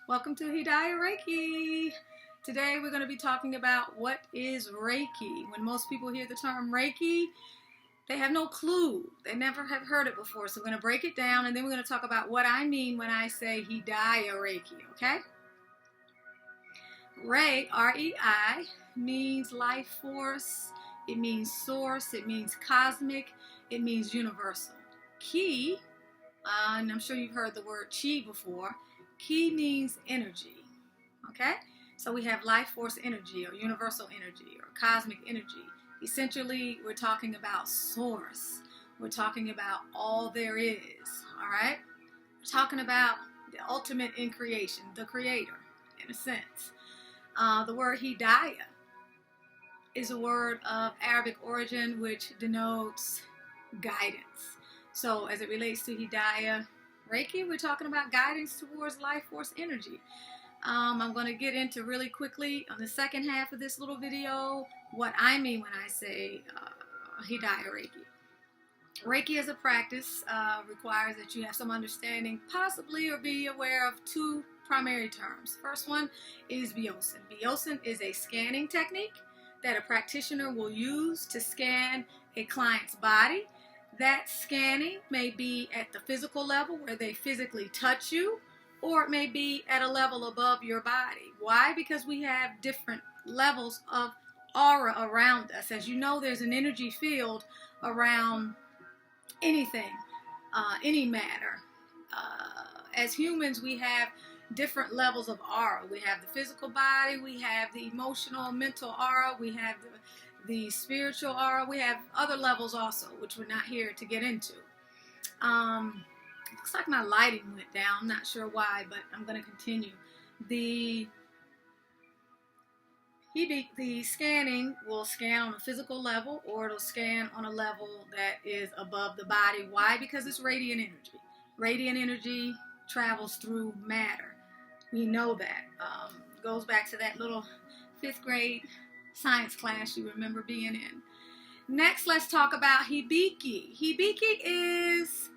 Welcome to Hidayah Reiki. Today we're going to be talking about what is Reiki. When most people hear the term Reiki, they have no clue. They never have heard it before. So we're going to break it down and then we're going to talk about what I mean when I say Hidayah Reiki, okay? Rei, R-E-I, means life force. It means source. It means cosmic. It means universal. Ki, and I'm sure you've heard the word chi before. Ki means energy, okay? So we have life force energy or universal energy or cosmic energy. Essentially, we're talking about source. We're talking about all there is, all right? We're talking about the ultimate in creation, the creator, in a sense. The word hidayah is a word of Arabic origin which denotes guidance. So as it relates to hidayah Reiki, we're talking about guidance towards life force energy. I'm going to get into really quickly on the second half of this little video what I mean when I say hidayah Reiki. Reiki as a practice requires that you have some understanding, possibly, or be aware of two primary terms. First one is Biosin. Biosin is a scanning technique that a practitioner will use to scan a client's body. That scanning may be at the physical level where they physically touch you, or it may be at a level above your body. Why? Because we have different levels of aura around us. As you know, there's an energy field around anything, any matter. As humans, we have different levels of aura. We have the physical body, we have the emotional, mental aura, we have the spiritual aura, we have other levels also, which we're not here to get into. Looks like my lighting went down. I'm not sure why, but I'm going to continue. The scanning will scan on a physical level, or it'll scan on a level that is above the body. Why? Because it's radiant energy. Radiant energy travels through matter. We know that. Goes back to that little 5th grade science class you remember being in. Next, let's talk about hibiki. Hibiki is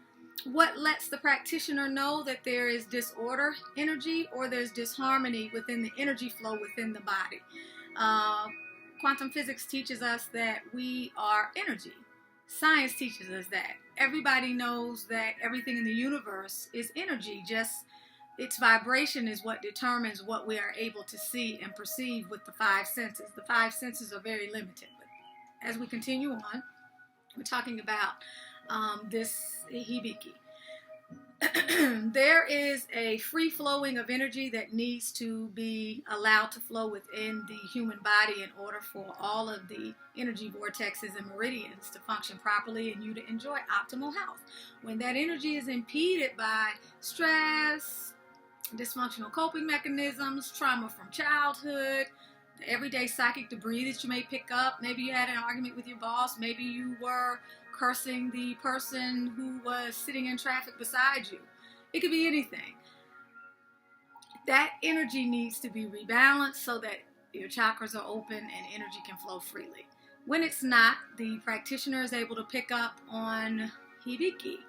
what lets the practitioner know that there is disorder energy or there's disharmony within the energy flow within the body. Quantum physics teaches us that we are energy. Science teaches us that. Everybody knows that everything in the universe is energy. Just its vibration is what determines what we are able to see and perceive with the 5 senses. The 5 senses are very limited. But as we continue on, we're talking about this hibiki. There is a free flowing of energy that needs to be allowed to flow within the human body in order for all of the energy vortexes and meridians to function properly and you to enjoy optimal health. When that energy is impeded by stress, dysfunctional coping mechanisms, trauma from childhood, the everyday psychic debris that you may pick up, maybe you had an argument with your boss, maybe you were cursing the person who was sitting in traffic beside you. It could be anything. That energy needs to be rebalanced so that your chakras are open and energy can flow freely. When it's not, the practitioner is able to pick up on hibiki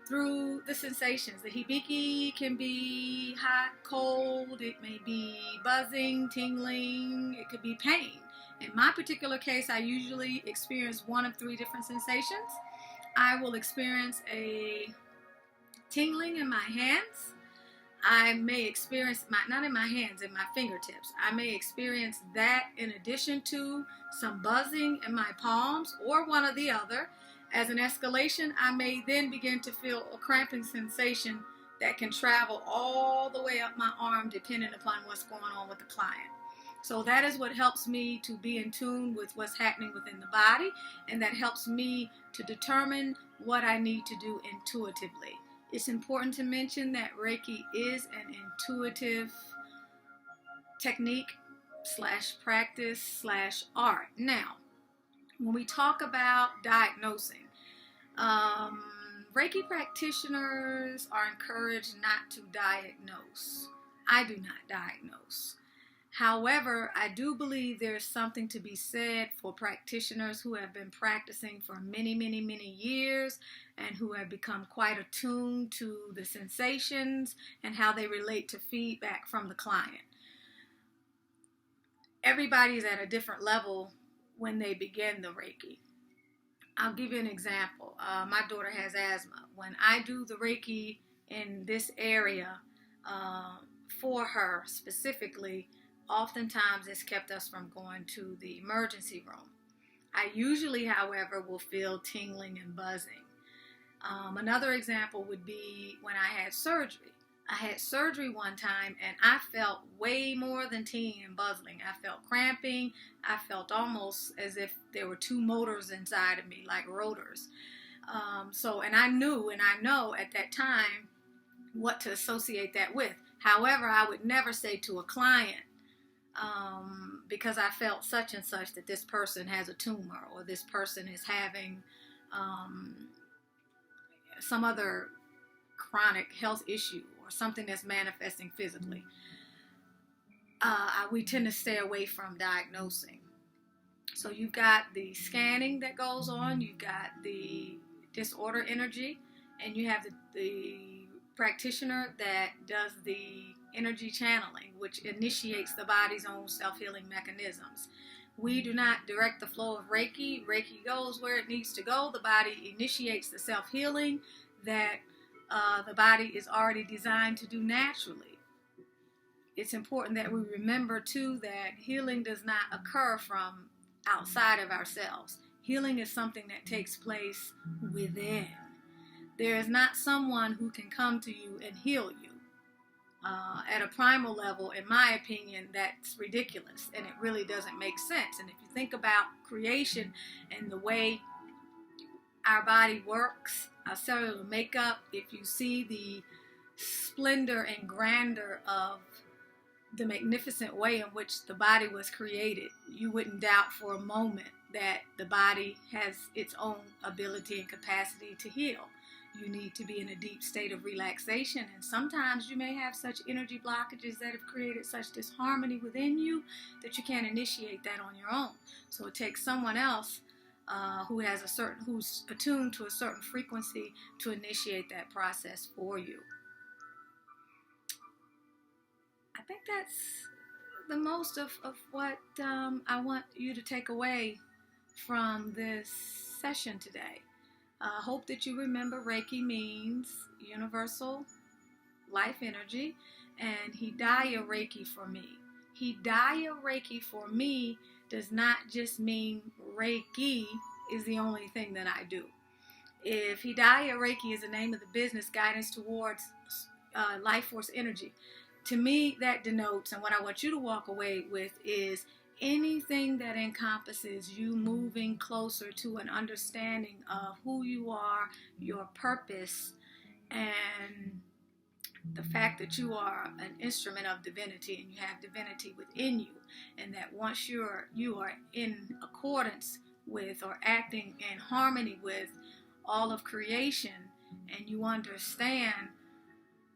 through the sensations. The hibiki can be hot, cold, it may be buzzing, tingling, it could be pain. In my particular case, I usually experience one of 3 different sensations. I will experience a tingling in my hands. I may experience, not in my hands, in my fingertips. I may experience that in addition to some buzzing in my palms or one or the other. As an escalation, I may then begin to feel a cramping sensation that can travel all the way up my arm depending upon what's going on with the client. So that is what helps me to be in tune with what's happening within the body, and that helps me to determine what I need to do intuitively. It's important to mention that Reiki is an intuitive technique / practice / art. Now, when we talk about diagnosing, Reiki practitioners are encouraged not to diagnose. I do not diagnose. However, I do believe there's something to be said for practitioners who have been practicing for many, many, many years and who have become quite attuned to the sensations and how they relate to feedback from the client. Everybody's at a different level when they begin the Reiki. I'll give you an example. My daughter has asthma. When I do the Reiki in this area for her specifically, oftentimes it's kept us from going to the emergency room. I usually, however, will feel tingling and buzzing. Another example would be when I had surgery. I had surgery one time and I felt way more than tingling and buzzing. I felt cramping. I felt almost as if there were two motors inside of me, like rotors. And I knew and I know at that time what to associate that with. However, I would never say to a client, because I felt such and such, that this person has a tumor or this person is having some other chronic health issue or something that's manifesting physically. We tend to stay away from diagnosing. So you've got the scanning that goes on, you've got the disorder energy, and you have the practitioner that does the energy channeling, which initiates the body's own self-healing mechanisms. We do not direct the flow of Reiki. Reiki goes where it needs to go. The body initiates the self-healing that the body is already designed to do naturally. It's important that we remember, too, that healing does not occur from outside of ourselves. Healing is something that takes place within. There is not someone who can come to you and heal you. At a primal level, in my opinion, that's ridiculous, and it really doesn't make sense. And if you think about creation and the way our body works, our cellular makeup, if you see the splendor and grandeur of the magnificent way in which the body was created, you wouldn't doubt for a moment that the body has its own ability and capacity to heal. You need to be in a deep state of relaxation, and sometimes you may have such energy blockages that have created such disharmony within you that you can't initiate that on your own. So it takes someone else who's attuned to a certain frequency to initiate that process for you. I think that's the most of what I want you to take away from this session today. I hope that you remember Reiki means universal life energy, and hidayah Reiki for me. Hidayah Reiki for me does not just mean Reiki is the only thing that I do. If hidayah Reiki is the name of the business, guidance towards life force energy, to me that denotes, and what I want you to walk away with is anything that encompasses you moving closer to an understanding of who you are, your purpose, and the fact that you are an instrument of divinity and you have divinity within you, and that once you are in accordance with or acting in harmony with all of creation, and you understand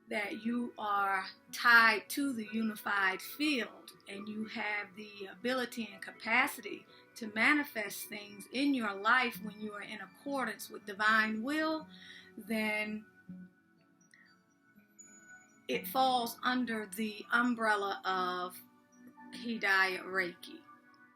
that you are tied to the unified field and you have the ability and capacity to manifest things in your life when you are in accordance with divine will, then it falls under the umbrella of hidayah Reiki.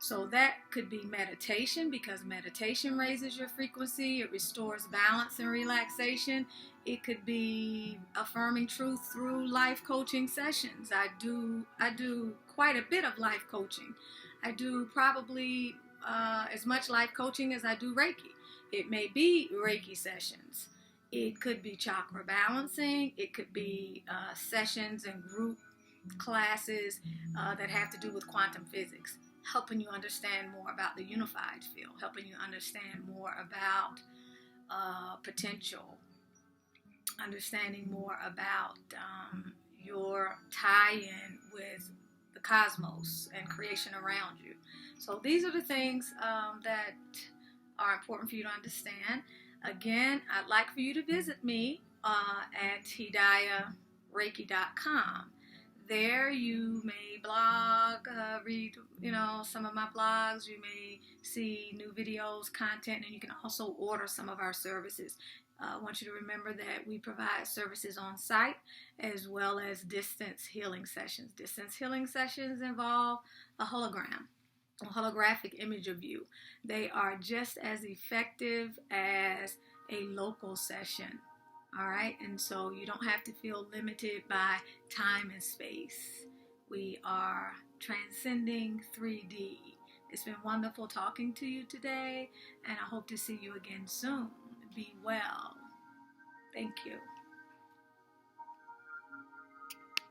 So that could be meditation, because meditation raises your frequency. It restores balance and relaxation. It could be affirming truth through life coaching sessions. I do quite a bit of life coaching. I do probably as much life coaching as I do Reiki. It may be Reiki sessions. It could be chakra balancing. It could be sessions and group classes that have to do with quantum physics, helping you understand more about the unified field, helping you understand more about potential, understanding more about your tie-in with the cosmos and creation around you. So these are the things that are important for you to understand. Again, I'd like for you to visit me at hidayahreiki.com. There you may blog, read, some of my blogs. You may see new videos, content, and you can also order some of our services. I want you to remember that we provide services on site as well as distance healing sessions. Distance healing sessions involve a holographic image of you. They are just as effective as a local session. All right, and so you don't have to feel limited by time and space. We are transcending 3D. It's been wonderful talking to you today, and I hope to see you again soon. Be well. Thank you.